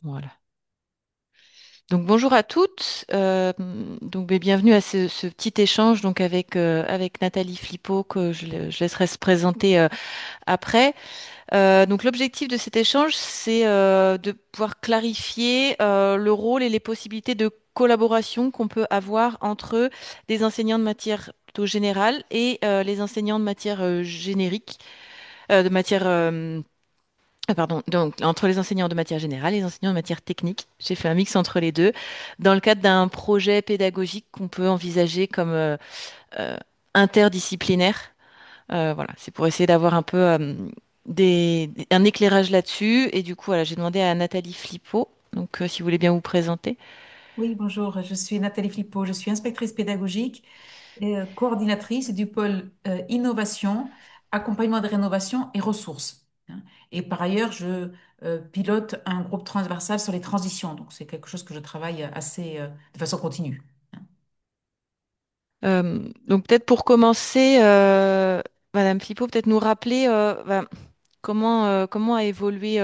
Voilà. Donc bonjour à toutes. Bienvenue à ce petit échange avec Nathalie Flippo que je laisserai se présenter après. Donc l'objectif de cet échange, c'est de pouvoir clarifier le rôle et les possibilités de collaboration qu'on peut avoir entre des enseignants de matière plutôt générale et les enseignants de matière générique, de matière pardon, donc entre les enseignants de matière générale et les enseignants de matière technique. J'ai fait un mix entre les deux dans le cadre d'un projet pédagogique qu'on peut envisager comme euh, interdisciplinaire. Voilà, c'est pour essayer d'avoir un peu un éclairage là-dessus. Et du coup, voilà, j'ai demandé à Nathalie Flippo, donc si vous voulez bien vous présenter. Oui, bonjour, je suis Nathalie Flippo, je suis inspectrice pédagogique et coordinatrice du pôle innovation, accompagnement de rénovation et ressources, hein. Et par ailleurs, je pilote un groupe transversal sur les transitions, donc c'est quelque chose que je travaille assez de façon continue, hein. Donc peut-être pour commencer, Madame Flippo, peut-être nous rappeler comment a évolué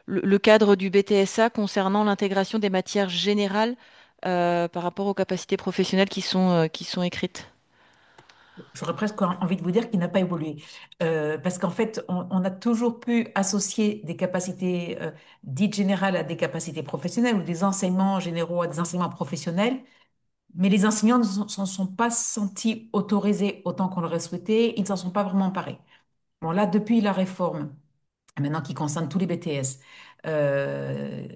le cadre du BTSA concernant l'intégration des matières générales par rapport aux capacités professionnelles qui sont écrites. J'aurais presque envie de vous dire qu'il n'a pas évolué. Parce qu'en fait, on a toujours pu associer des capacités dites générales à des capacités professionnelles ou des enseignements généraux à des enseignements professionnels. Mais les enseignants ne s'en sont pas sentis autorisés autant qu'on l'aurait souhaité. Ils ne s'en sont pas vraiment emparés. Bon, là, depuis la réforme, maintenant qui concerne tous les BTS, euh,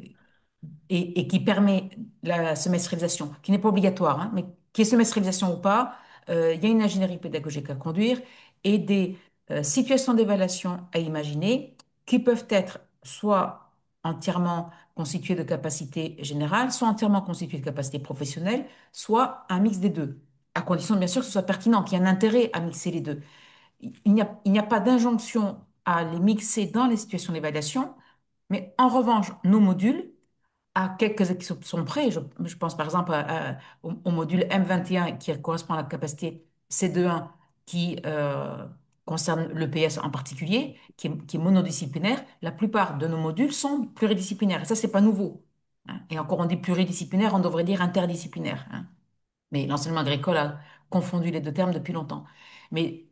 et qui permet la semestrialisation, qui n'est pas obligatoire, hein, mais qui est semestrialisation ou pas, il y a une ingénierie pédagogique à conduire et des situations d'évaluation à imaginer qui peuvent être soit entièrement constituées de capacités générales, soit entièrement constituées de capacités professionnelles, soit un mix des deux, à condition bien sûr que ce soit pertinent, qu'il y ait un intérêt à mixer les deux. Il n'y a pas d'injonction à les mixer dans les situations d'évaluation, mais en revanche, nos modules à quelques exceptions près. Je pense par exemple au module M21 qui correspond à la capacité C21 qui concerne l'EPS en particulier, qui est monodisciplinaire. La plupart de nos modules sont pluridisciplinaires et ça, c'est pas nouveau, hein. Et encore, on dit pluridisciplinaire, on devrait dire interdisciplinaire, hein. Mais l'enseignement agricole a confondu les deux termes depuis longtemps. Mais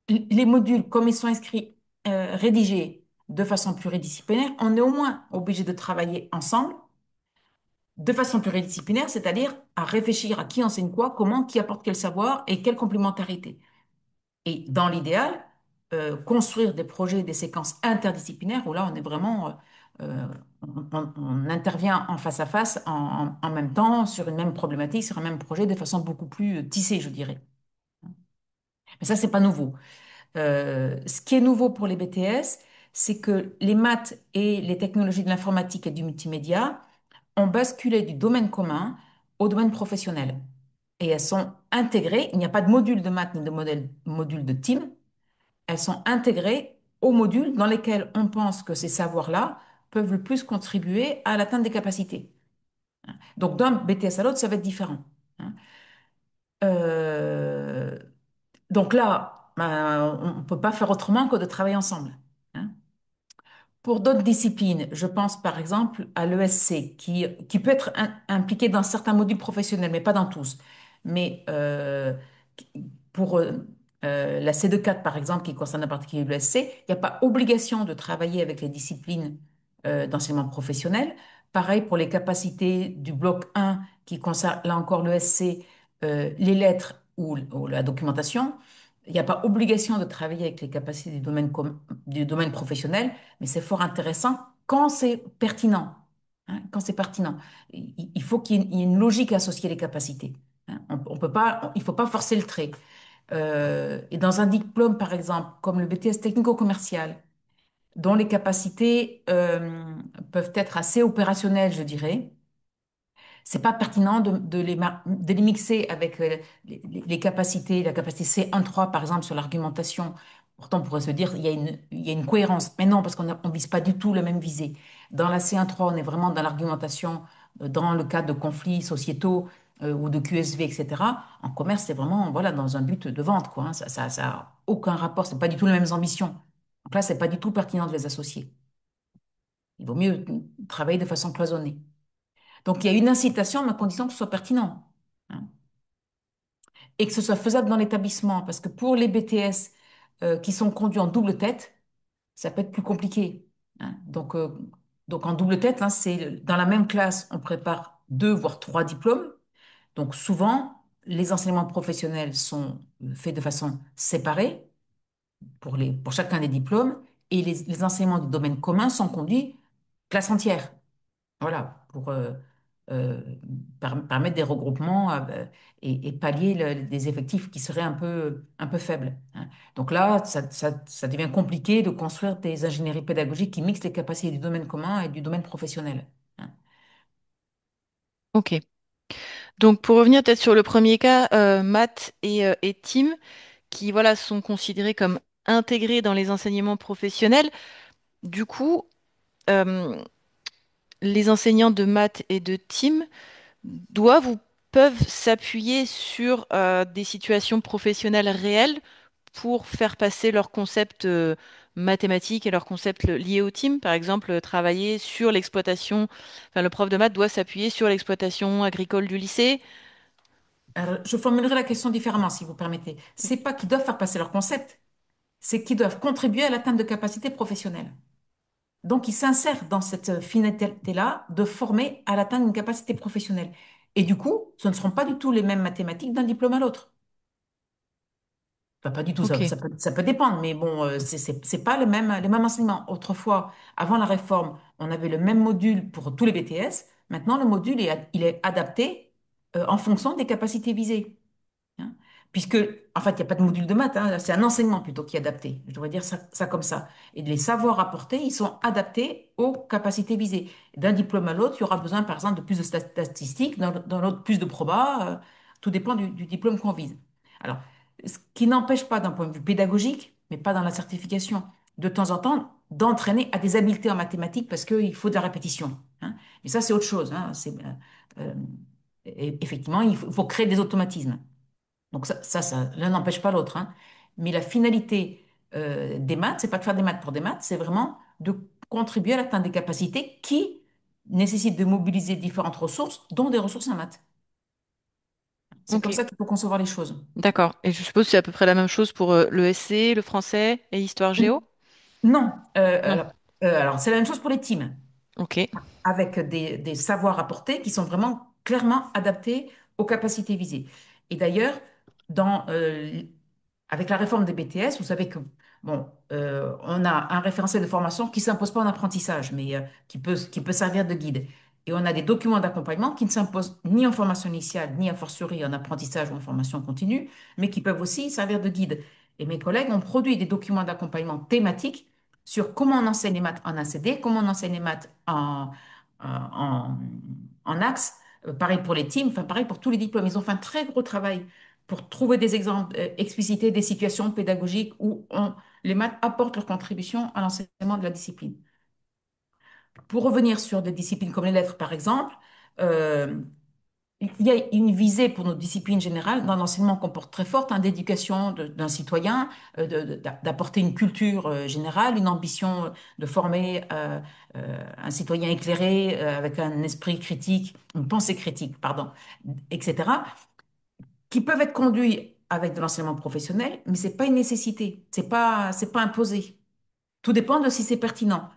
les modules, comme ils sont inscrits, rédigés de façon pluridisciplinaire, on est au moins obligé de travailler ensemble de façon pluridisciplinaire, c'est-à-dire à réfléchir à qui enseigne quoi, comment, qui apporte quel savoir et quelle complémentarité. Et dans l'idéal, construire des projets, des séquences interdisciplinaires où là, on est vraiment, on intervient en face à face, en même temps, sur une même problématique, sur un même projet, de façon beaucoup plus tissée, je dirais. Mais ça, c'est pas nouveau. Ce qui est nouveau pour les BTS, c'est que les maths et les technologies de l'informatique et du multimédia ont basculé du domaine commun au domaine professionnel. Et elles sont intégrées, il n'y a pas de module de maths ni de module de team, elles sont intégrées aux modules dans lesquels on pense que ces savoirs-là peuvent le plus contribuer à l'atteinte des capacités. Donc d'un BTS à l'autre, ça va être différent, hein. Euh, donc là, ben, on ne peut pas faire autrement que de travailler ensemble, hein. Pour d'autres disciplines, je pense par exemple à l'ESC qui peut être impliqué dans certains modules professionnels, mais pas dans tous. Mais qui- pour la C24 par exemple, qui concerne en particulier l'ESC, il n'y a pas obligation de travailler avec les disciplines d'enseignement professionnel. Pareil pour les capacités du bloc 1 qui concerne là encore l'ESC, les lettres ou la documentation. Il n'y a pas obligation de travailler avec les capacités du domaine professionnel, mais c'est fort intéressant quand c'est pertinent, hein, quand c'est pertinent. Il faut qu'il y ait une logique associée les capacités, hein. On peut pas, il faut pas forcer le trait. Et dans un diplôme, par exemple, comme le BTS technico-commercial, dont les capacités peuvent être assez opérationnelles, je dirais, c'est pas pertinent de les mixer avec les capacités, la capacité C1-3 par exemple sur l'argumentation. Pourtant, on pourrait se dire il y a une cohérence. Mais non, parce qu'on ne vise pas du tout la même visée. Dans la C1-3, on est vraiment dans l'argumentation, dans le cadre de conflits sociétaux ou de QSV, etc. En commerce, c'est vraiment voilà, dans un but de vente, quoi, hein. Ça a aucun rapport, c'est pas du tout les mêmes ambitions. Donc là, c'est pas du tout pertinent de les associer. Il vaut mieux travailler de façon cloisonnée. Donc, il y a une incitation, mais à condition que ce soit pertinent, hein, et que ce soit faisable dans l'établissement. Parce que pour les BTS qui sont conduits en double tête, ça peut être plus compliqué, hein. Donc, en double tête, hein, c'est dans la même classe, on prépare deux, voire trois diplômes. Donc, souvent, les enseignements professionnels sont faits de façon séparée pour chacun des diplômes et les enseignements du domaine commun sont conduits classe entière. Voilà, pour euh, permettre des regroupements et pallier des effectifs qui seraient un peu faibles, hein. Donc là, ça devient compliqué de construire des ingénieries pédagogiques qui mixent les capacités du domaine commun et du domaine professionnel, hein. Ok. Donc pour revenir peut-être sur le premier cas, Matt et Tim, qui voilà, sont considérés comme intégrés dans les enseignements professionnels. Du coup, euh, les enseignants de maths et de Tim doivent ou peuvent s'appuyer sur des situations professionnelles réelles pour faire passer leurs concepts mathématiques et leurs concepts liés au team. Par exemple, travailler sur l'exploitation, enfin, le prof de maths doit s'appuyer sur l'exploitation agricole du lycée. Alors, je formulerai la question différemment, si vous permettez. C'est pas qu'ils doivent faire passer leur concept, c'est qu'ils doivent contribuer à l'atteinte de capacités professionnelles. Donc, ils s'insèrent dans cette finalité-là de former à l'atteinte d'une capacité professionnelle. Et du coup, ce ne seront pas du tout les mêmes mathématiques d'un diplôme à l'autre. Enfin, pas du tout, Ok, ça peut dépendre, mais bon, c'est pas les mêmes enseignements. Autrefois, avant la réforme, on avait le même module pour tous les BTS. Maintenant, le module il est adapté en fonction des capacités visées, hein. Puisque, en fait, il n'y a pas de module de maths, hein, c'est un enseignement plutôt qui est adapté. Je devrais dire ça comme ça. Et les savoirs apportés, ils sont adaptés aux capacités visées. D'un diplôme à l'autre, il y aura besoin, par exemple, de plus de statistiques, dans l'autre, plus de probas. Tout dépend du diplôme qu'on vise. Alors, ce qui n'empêche pas, d'un point de vue pédagogique, mais pas dans la certification, de temps en temps, d'entraîner à des habiletés en mathématiques parce qu'il faut de la répétition, hein. Mais ça, c'est autre chose, hein. Euh, Effectivement, faut créer des automatismes. Donc l'un n'empêche pas l'autre, hein. Mais la finalité des maths, c'est pas de faire des maths pour des maths, c'est vraiment de contribuer à l'atteinte des capacités qui nécessitent de mobiliser différentes ressources, dont des ressources en maths. C'est ok, comme ça qu'il faut concevoir les choses. d'accord. Et je suppose que c'est à peu près la même chose pour le SC, le français et histoire géo? Non, Non. alors c'est la même chose pour les teams, Ok, avec des savoirs apportés qui sont vraiment clairement adaptés aux capacités visées. Et d'ailleurs, dans, avec la réforme des BTS, vous savez que bon, on a un référentiel de formation qui ne s'impose pas en apprentissage, mais qui peut servir de guide. Et on a des documents d'accompagnement qui ne s'imposent ni en formation initiale, ni a fortiori en apprentissage ou en formation continue, mais qui peuvent aussi servir de guide. Et mes collègues ont produit des documents d'accompagnement thématiques sur comment on enseigne les maths en ACD, comment on enseigne les maths en, en axe. Pareil pour les teams, enfin pareil pour tous les diplômes. Ils ont fait un très gros travail pour trouver des exemples, expliciter des situations pédagogiques où les maths apportent leur contribution à l'enseignement de la discipline. Pour revenir sur des disciplines comme les lettres, par exemple, euh, il y a une visée pour nos disciplines générales dans l'enseignement qu'on porte très forte, hein, d'éducation d'un citoyen, d'apporter une culture générale, une ambition de former un citoyen éclairé avec un esprit critique, une pensée critique, pardon, etc., qui peuvent être conduits avec de l'enseignement professionnel, mais c'est pas une nécessité, c'est pas imposé. Tout dépend de si c'est pertinent.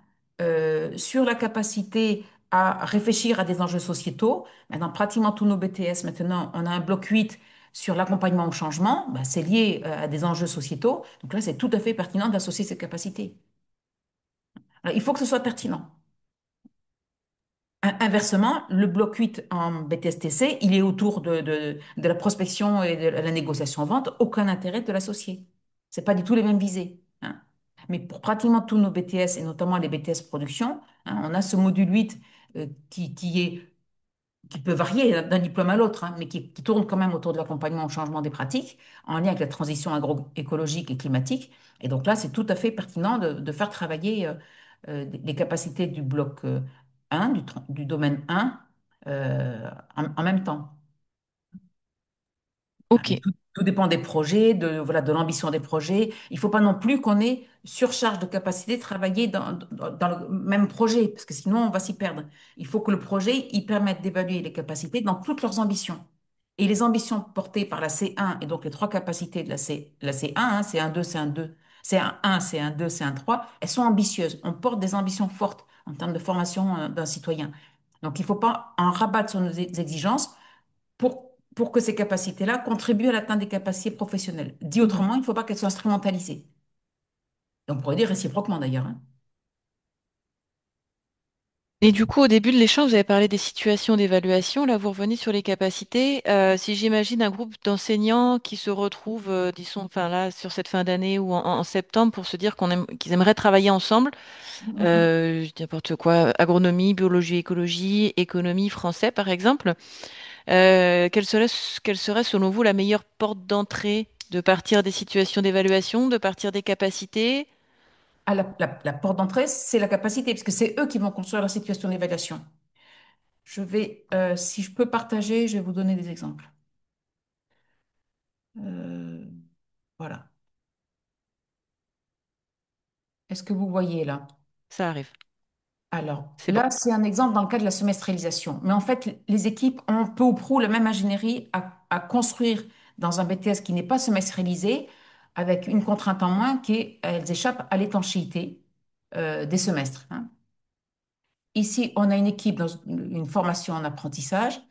Sur la capacité à réfléchir à des enjeux sociétaux, dans pratiquement tous nos BTS, maintenant, on a un bloc 8 sur l'accompagnement au changement. Ben, c'est lié à des enjeux sociétaux. Donc là, c'est tout à fait pertinent d'associer ces capacités. Alors, il faut que ce soit pertinent. Inversement, le bloc 8 en BTS-TC, il est autour de la prospection et de la négociation en vente, aucun intérêt de l'associer. C'est pas du tout les mêmes visées, hein. Mais pour pratiquement tous nos BTS, et notamment les BTS production, hein, on a ce module 8 qui peut varier d'un diplôme à l'autre, hein, mais qui tourne quand même autour de l'accompagnement au changement des pratiques, en lien avec la transition agroécologique et climatique. Et donc là, c'est tout à fait pertinent de faire travailler les capacités du bloc 1, du domaine 1, en même temps. ok. Tout dépend des projets, voilà, de l'ambition des projets. Il ne faut pas non plus qu'on ait surcharge de capacité de travailler dans le même projet, parce que sinon on va s'y perdre. Il faut que le projet il permette d'évaluer les capacités dans toutes leurs ambitions. Et les ambitions portées par la C1, et donc les trois capacités de la C1, hein, C1-2, C1-2, C1-1, C1-2, C1-3, elles sont ambitieuses. On porte des ambitions fortes en termes de formation d'un citoyen. Donc il ne faut pas en rabattre sur nos exigences pour que ces capacités-là contribuent à l'atteinte des capacités professionnelles. Dit Mhm. autrement, il ne faut pas qu'elles soient instrumentalisées. Et on pourrait dire réciproquement d'ailleurs, hein. Et du coup, au début de l'échange, vous avez parlé des situations d'évaluation. Là, vous revenez sur les capacités. Si j'imagine un groupe d'enseignants qui se retrouvent, disons, enfin là, sur cette fin d'année ou en septembre, pour se dire qu'ils aimeraient travailler ensemble, je dis n'importe quoi, agronomie, biologie, écologie, économie, français, par exemple. Quelle serait, selon vous, la meilleure porte d'entrée de partir des situations d'évaluation, de partir des capacités? Ah, la porte d'entrée, c'est la capacité, parce que c'est eux qui vont construire la situation d'évaluation. Si je peux partager, je vais vous donner des exemples. Euh, voilà. Est-ce que vous voyez là? Ça arrive. Alors, C'est bon. là, c'est un exemple dans le cas de la semestrialisation. Mais en fait, les équipes ont peu ou prou la même ingénierie à construire dans un BTS qui n'est pas semestrialisé, avec une contrainte en moins qui est, elles échappent à l'étanchéité des semestres, hein. Ici, on a une équipe dans une formation en apprentissage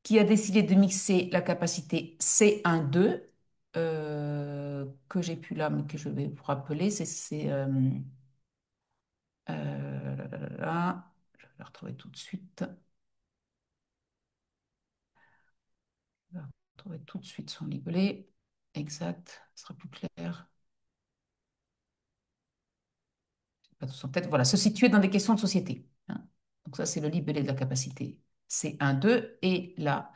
qui a décidé de mixer la capacité C1-2, que j'ai pu là, mais que je vais vous rappeler. Je vais la retrouver tout de suite. Je vais retrouver tout de suite son libellé. Exact, ce sera plus clair. Pas tous en tête. Voilà, se situer dans des questions de société, hein. Donc ça, c'est le libellé de la capacité C1-2. Et la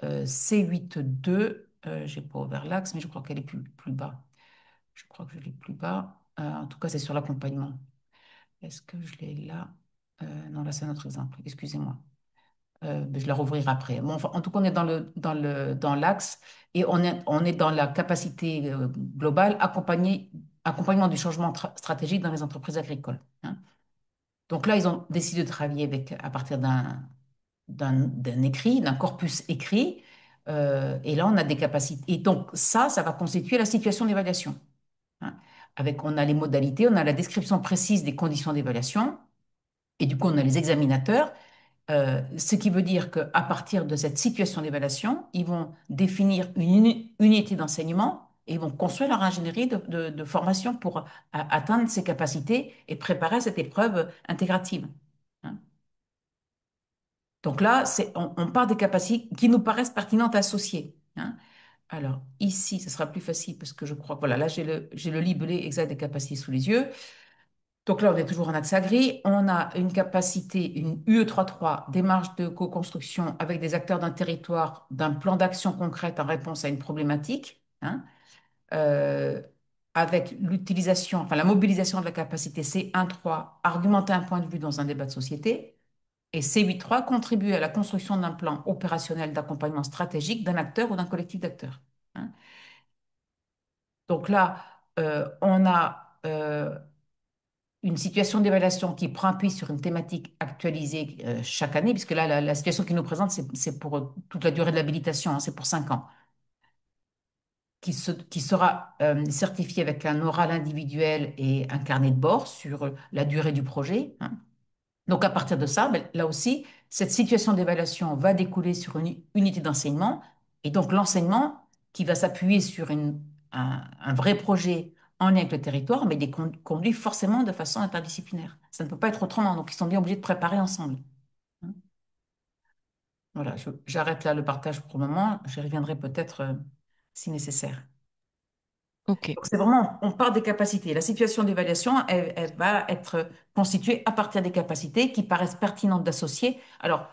C8-2, j'ai pas ouvert l'axe, mais je crois qu'elle est plus bas. Je crois que je l'ai plus bas. En tout cas, c'est sur l'accompagnement. Est-ce que je l'ai là? Non, là, c'est un autre exemple. Excusez-moi. Je la rouvrirai après. Bon, enfin, en tout cas, on est dans l'axe et on est dans la capacité globale, accompagnement du changement stratégique dans les entreprises agricoles, hein. Donc là, ils ont décidé de travailler à partir d'un écrit, d'un corpus écrit. Et là, on a des capacités. Et donc, ça va constituer la situation d'évaluation, hein. On a les modalités, on a la description précise des conditions d'évaluation. Et du coup, on a les examinateurs. Ce qui veut dire qu'à partir de cette situation d'évaluation, ils vont définir une unité d'enseignement et ils vont construire leur ingénierie de formation pour atteindre ces capacités et préparer cette épreuve intégrative, hein. Donc là, on part des capacités qui nous paraissent pertinentes à associer, hein. Alors ici, ce sera plus facile parce que je crois que voilà, là j'ai le libellé exact des capacités sous les yeux. Donc là, on est toujours en axe agri. On a une capacité, une UE33, démarche de co-construction avec des acteurs d'un territoire, d'un plan d'action concrète en réponse à une problématique, hein, euh, avec l'utilisation, enfin la mobilisation de la capacité C1.3, argumenter un point de vue dans un débat de société, et C8.3, contribuer à la construction d'un plan opérationnel d'accompagnement stratégique d'un acteur ou d'un collectif d'acteurs, hein. Donc là, on a une situation d'évaluation qui prend appui sur une thématique actualisée chaque année, puisque là, la situation qui nous présente, c'est pour toute la durée de l'habilitation, hein, c'est pour 5 ans, qui sera certifiée avec un oral individuel et un carnet de bord sur la durée du projet, hein. Donc, à partir de ça, ben, là aussi, cette situation d'évaluation va découler sur une unité d'enseignement. Et donc, l'enseignement qui va s'appuyer sur un vrai projet en lien avec le territoire, mais il est conduit forcément de façon interdisciplinaire. Ça ne peut pas être autrement. Donc, ils sont bien obligés de préparer ensemble, hein. Voilà, j'arrête là le partage pour le moment. J'y reviendrai peut-être si nécessaire. Ok. Donc, c'est vraiment, on part des capacités. La situation d'évaluation, elle va être constituée à partir des capacités qui paraissent pertinentes d'associer. Alors,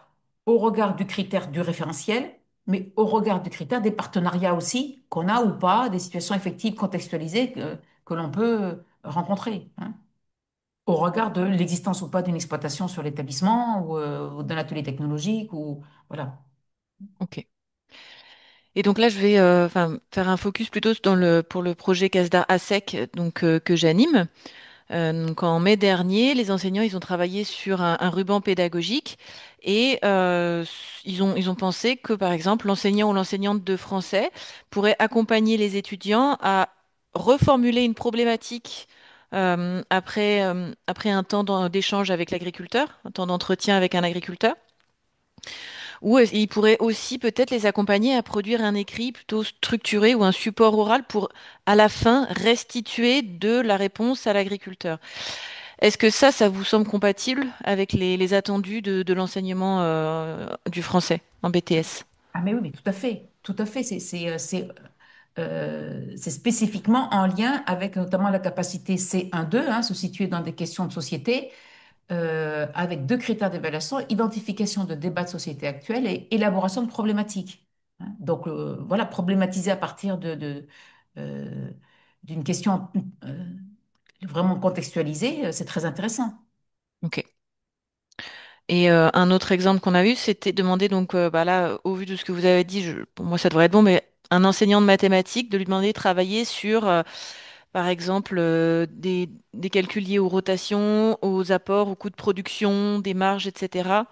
au regard du critère du référentiel, mais au regard du critère des partenariats aussi, qu'on a ou pas, des situations effectives contextualisées que l'on peut rencontrer, hein. Au regard de l'existence ou pas d'une exploitation sur l'établissement ou d'un atelier technologique ou voilà. Ok. Et donc là, je vais faire un focus plutôt pour le projet CASDAR ASEC que j'anime. Donc en mai dernier, les enseignants, ils ont travaillé sur un ruban pédagogique et ils ont pensé que, par exemple, l'enseignant ou l'enseignante de français pourrait accompagner les étudiants à reformuler une problématique après un temps d'échange avec l'agriculteur, un temps d'entretien avec un agriculteur. Ou il pourrait aussi peut-être les accompagner à produire un écrit plutôt structuré ou un support oral pour, à la fin, restituer de la réponse à l'agriculteur. Est-ce que ça vous semble compatible avec les attendus de l'enseignement du français en BTS? Ah mais oui, mais tout à fait, tout à fait. C'est spécifiquement en lien avec notamment la capacité C1-2, hein, se situer dans des questions de société, avec deux critères d'évaluation, identification de débats de société actuels et élaboration de problématiques. Hein. Donc voilà, problématiser à partir euh, d'une question vraiment contextualisée, c'est très intéressant. Ok. Et un autre exemple qu'on a eu, c'était demander, donc bah là, au vu de ce que vous avez dit, pour moi ça devrait être bon, mais un enseignant de mathématiques, de lui demander de travailler sur, par exemple, des calculs liés aux rotations, aux apports, aux coûts de production, des marges, etc.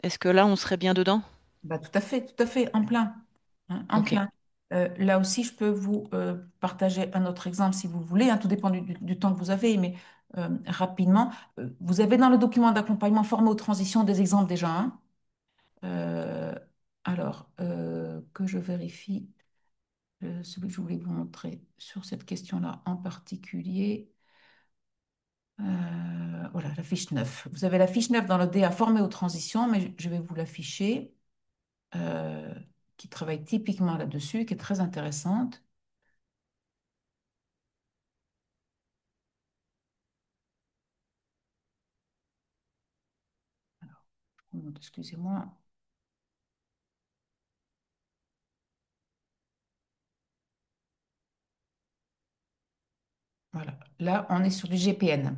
Est-ce que là, on serait bien dedans? Bah, tout à fait, en plein. Hein, en Ok. plein. Là aussi, je peux vous partager un autre exemple si vous voulez, hein, tout dépend du temps que vous avez, mais rapidement. Vous avez dans le document d'accompagnement formé aux transitions des exemples déjà. Hein. Euh, que je vérifie celui que je voulais vous montrer sur cette question-là en particulier. Voilà, la fiche 9. Vous avez la fiche 9 dans le DA formé aux transitions, mais je vais vous l'afficher. euh, qui travaille typiquement là-dessus, qui est très intéressante. Excusez-moi. Voilà. Là, on est sur du GPN.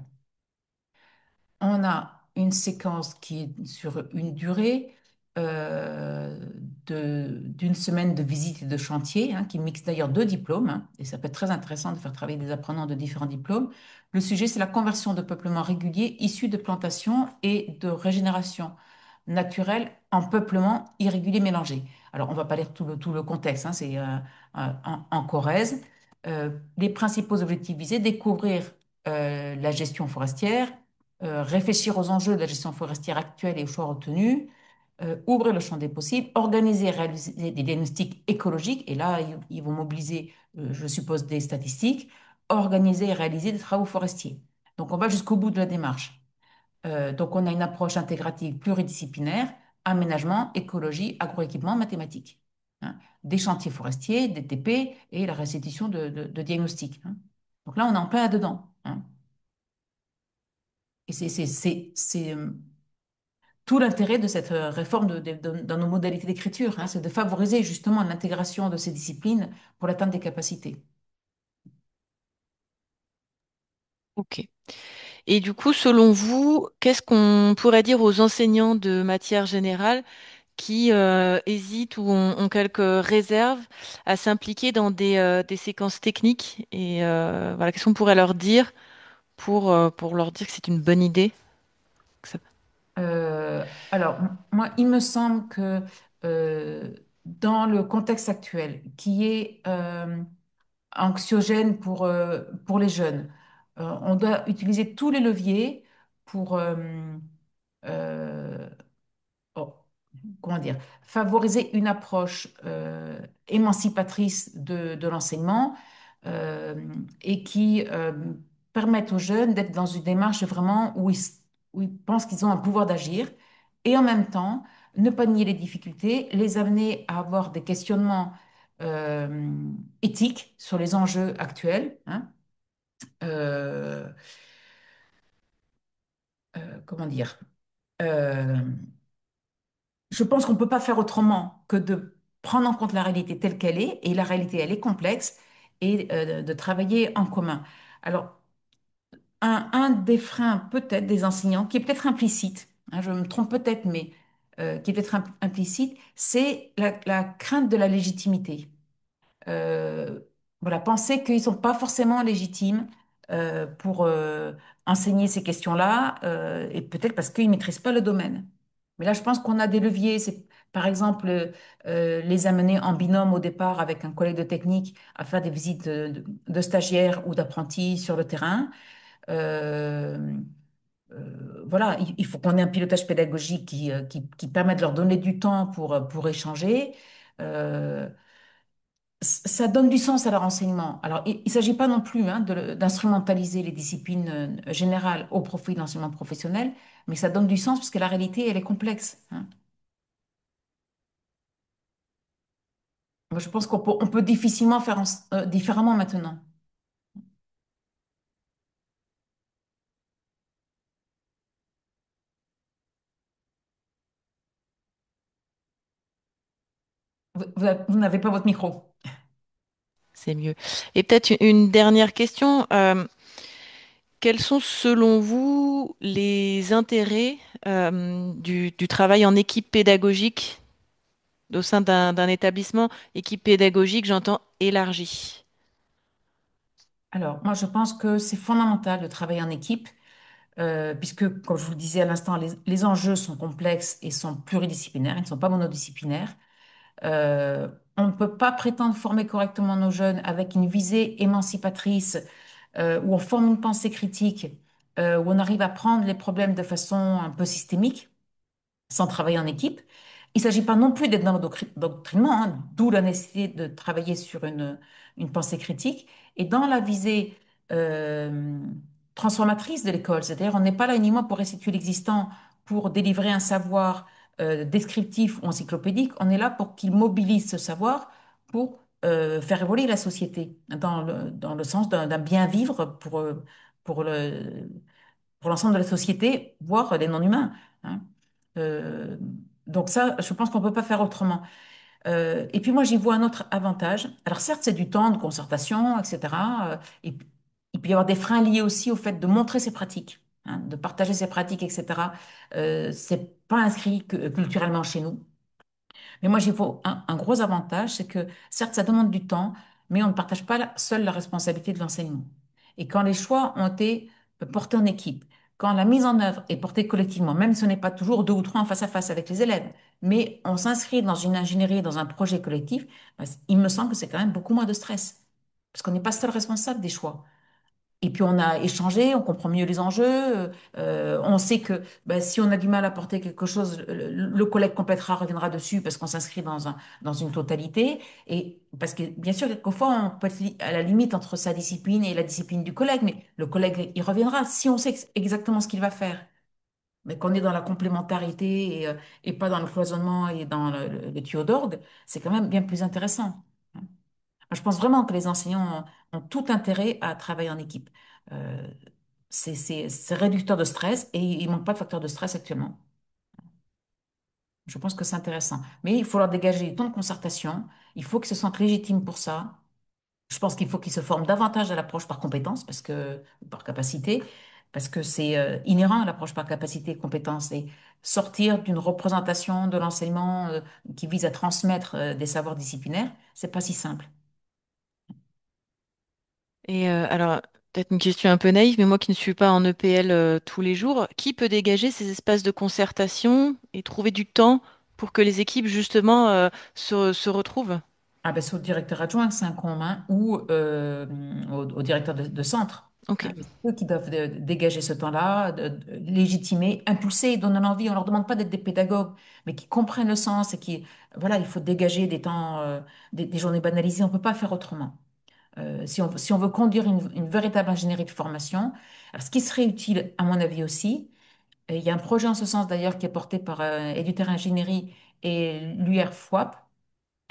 On a une séquence qui est sur une durée euh, d'une semaine de visite et de chantier, hein, qui mixe d'ailleurs deux diplômes, hein, et ça peut être très intéressant de faire travailler des apprenants de différents diplômes. Le sujet, c'est la conversion de peuplement régulier issu de plantation et de régénération naturelle en peuplement irrégulier mélangé. Alors, on ne va pas lire tout le contexte, hein, c'est en Corrèze. Les principaux objectifs visés, découvrir la gestion forestière, réfléchir aux enjeux de la gestion forestière actuelle et aux choix retenus, ouvrir le champ des possibles, organiser et réaliser des diagnostics écologiques, et là, ils vont mobiliser, je suppose, des statistiques, organiser et réaliser des travaux forestiers. Donc, on va jusqu'au bout de la démarche. Donc, on a une approche intégrative pluridisciplinaire, aménagement, écologie, agroéquipement, mathématiques. Hein. Des chantiers forestiers, des TP et la restitution de diagnostics. Hein. Donc là, on est en plein là-dedans. Hein. Et c'est tout l'intérêt de cette réforme dans nos modalités d'écriture, hein, c'est de favoriser justement l'intégration de ces disciplines pour l'atteinte des capacités. Ok. Et du coup, selon vous, qu'est-ce qu'on pourrait dire aux enseignants de matière générale qui hésitent ou ont quelques réserves à s'impliquer dans des séquences techniques? Et voilà, qu'est-ce qu'on pourrait leur dire pour leur dire que c'est une bonne idée? que ça- Moi, il me semble que dans le contexte actuel, qui est anxiogène pour les jeunes, on doit utiliser tous les leviers pour euh, oh, comment dire, favoriser une approche émancipatrice de l'enseignement euh, et qui permette aux jeunes d'être dans une démarche vraiment où ils pensent qu'ils ont un pouvoir d'agir et en même temps ne pas nier les difficultés, les amener à avoir des questionnements éthiques sur les enjeux actuels. Hein. Euh, comment dire? Euh, Je pense qu'on ne peut pas faire autrement que de prendre en compte la réalité telle qu'elle est, et la réalité, elle est complexe, et de travailler en commun. Alors, un des freins peut-être des enseignants, qui est peut-être implicite, hein, je me trompe peut-être, mais qui est peut-être implicite, c'est la crainte de la légitimité. Euh, voilà, penser qu'ils ne sont pas forcément légitimes pour enseigner ces questions-là, et peut-être parce qu'ils ne maîtrisent pas le domaine. Mais là, je pense qu'on a des leviers. C'est, par exemple, les amener en binôme au départ avec un collègue de technique à faire des visites de stagiaires ou d'apprentis sur le terrain. Euh, voilà, il faut qu'on ait un pilotage pédagogique qui permette de leur donner du temps pour échanger. Euh, Ça donne du sens à leur enseignement. Alors, il ne s'agit pas non plus hein, d'instrumentaliser les disciplines générales au profit de l'enseignement professionnel, mais ça donne du sens parce que la réalité, elle est complexe. Hein. Moi, je pense on peut difficilement faire différemment maintenant. Vous n'avez pas votre micro. C'est mieux. Et peut-être une dernière question. Quels sont, selon vous, les intérêts du travail en équipe pédagogique au sein d'un établissement? Équipe pédagogique, j'entends élargie. Alors, moi, je pense que c'est fondamental de travailler en équipe, puisque, comme je vous le disais à l'instant, les enjeux sont complexes et sont pluridisciplinaires, ils ne sont pas monodisciplinaires. Euh, on ne peut pas prétendre former correctement nos jeunes avec une visée émancipatrice, où on forme une pensée critique, où on arrive à prendre les problèmes de façon un peu systémique sans travailler en équipe. Il ne s'agit pas non plus d'être dans le doctrinement, hein, d'où la nécessité de travailler sur une pensée critique et dans la visée euh, transformatrice de l'école. C'est-à-dire, on n'est pas là uniquement pour restituer l'existant, pour délivrer un savoir descriptif ou encyclopédique, on est là pour qu'il mobilise ce savoir pour faire évoluer la société dans le sens d'un bien vivre pour pour l'ensemble de la société, voire les non-humains. Hein. Euh, donc ça, je pense qu'on ne peut pas faire autrement. Et puis moi, j'y vois un autre avantage. Alors certes, c'est du temps de concertation, etc. Et il peut y avoir des freins liés aussi au fait de montrer ses pratiques, hein, de partager ses pratiques, etc. C'est pas inscrit culturellement chez nous. Mais moi, j'y vois un gros avantage, c'est que certes, ça demande du temps, mais on ne partage pas seul la responsabilité de l'enseignement. Et quand les choix ont été portés en équipe, quand la mise en œuvre est portée collectivement, même si ce n'est pas toujours deux ou trois en face à face avec les élèves, mais on s'inscrit dans une ingénierie, dans un projet collectif, ben, il me semble que c'est quand même beaucoup moins de stress. Parce qu'on n'est pas seul responsable des choix. Et puis on a échangé, on comprend mieux les enjeux, on sait que bah, si on a du mal à porter quelque chose, le collègue complétera, reviendra dessus parce qu'on s'inscrit dans une totalité. Et parce que bien sûr, quelquefois, on peut être à la limite entre sa discipline et la discipline du collègue, mais le collègue, il reviendra si on sait exactement ce qu'il va faire. Mais qu'on est dans la complémentarité et pas dans le cloisonnement et dans le tuyau d'orgue, c'est quand même bien plus intéressant. Je pense vraiment que les enseignants ont tout intérêt à travailler en équipe. Euh, c'est réducteur de stress et il manque pas de facteur de stress actuellement. Je pense que c'est intéressant. Mais il faut leur dégager du temps de concertation. Il faut qu'ils se sentent légitimes pour ça. Je pense qu'il faut qu'ils se forment davantage à l'approche par compétence, par capacité, parce que c'est inhérent à l'approche par capacité et compétence. Et sortir d'une représentation de l'enseignement qui vise à transmettre des savoirs disciplinaires, c'est pas si simple. Et alors, peut-être une question un peu naïve, mais moi qui ne suis pas en EPL tous les jours, qui peut dégager ces espaces de concertation et trouver du temps pour que les équipes, justement, se retrouvent? Ah ben, c'est au directeur adjoint, c'est un commun, ou au directeur de centre. Ok. Hein, mais c'est eux qui doivent dégager ce temps-là, de légitimer, impulser, donner l'envie. On leur demande pas d'être des pédagogues, mais qui comprennent le sens et qui, voilà, il faut dégager des temps, des journées banalisées. On peut pas faire autrement. Si on veut conduire une véritable ingénierie de formation, alors ce qui serait utile, à mon avis aussi, et il y a un projet en ce sens d'ailleurs qui est porté par Eduter Ingénierie et l'UR-FOAP,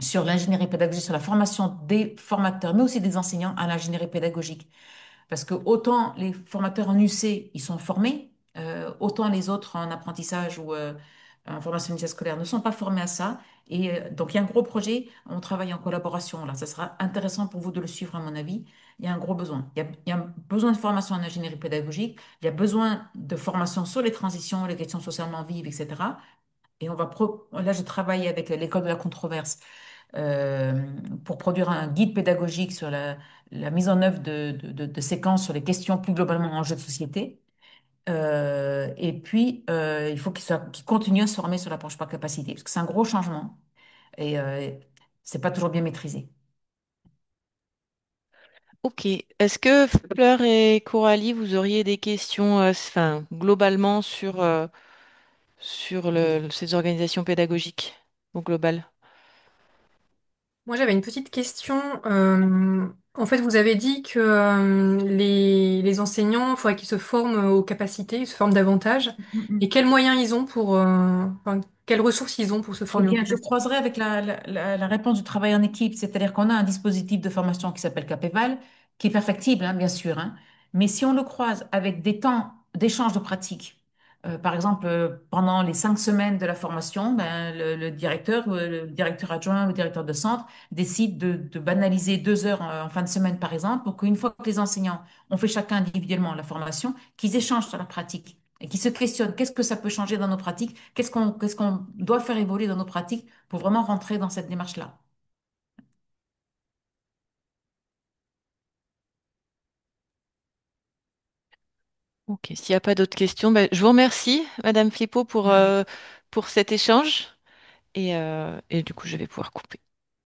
sur l'ingénierie pédagogique, sur la formation des formateurs, mais aussi des enseignants à l'ingénierie pédagogique. Parce que autant les formateurs en UC, ils sont formés, autant les autres en apprentissage ou en formation initiale scolaire ne sont pas formés à ça. Et donc, il y a un gros projet, on travaille en collaboration là. Ça sera intéressant pour vous de le suivre, à mon avis. Il y a un gros besoin. Il y a besoin de formation en ingénierie pédagogique, il y a besoin de formation sur les transitions, les questions socialement vives, etc. Et là, je travaille avec l'école de la controverse euh, pour produire un guide pédagogique sur la mise en œuvre de séquences sur les questions plus globalement en jeu de société. Et puis, il faut qu'il continue à se former sur l'approche par capacité, parce que c'est un gros changement et c'est pas toujours bien maîtrisé. Ok. Est-ce que Fleur et Coralie, vous auriez des questions, enfin, globalement sur ces organisations pédagogiques au global? Moi, j'avais une petite question. En fait, vous avez dit que les enseignants, il faudrait qu'ils se forment aux capacités, ils se forment davantage. Et quels moyens ils ont enfin, quelles ressources ils ont pour se Eh former aux bien, je capacités? croiserai avec la réponse du travail en équipe, c'est-à-dire qu'on a un dispositif de formation qui s'appelle Capéval, qui est perfectible, hein, bien sûr, hein. Mais si on le croise avec des temps d'échange de pratique, par exemple, pendant les 5 semaines de la formation, ben, le directeur adjoint ou le directeur de centre décide de banaliser 2 heures en fin de semaine, par exemple, pour qu'une fois que les enseignants ont fait chacun individuellement la formation, qu'ils échangent sur la pratique et qu'ils se questionnent qu'est-ce que ça peut changer dans nos pratiques, qu'est-ce qu'on doit faire évoluer dans nos pratiques pour vraiment rentrer dans cette démarche-là. Ok. S'il n'y a pas d'autres questions, ben, je vous remercie, Madame Flippo, pour cet échange. Et du coup, je vais pouvoir couper.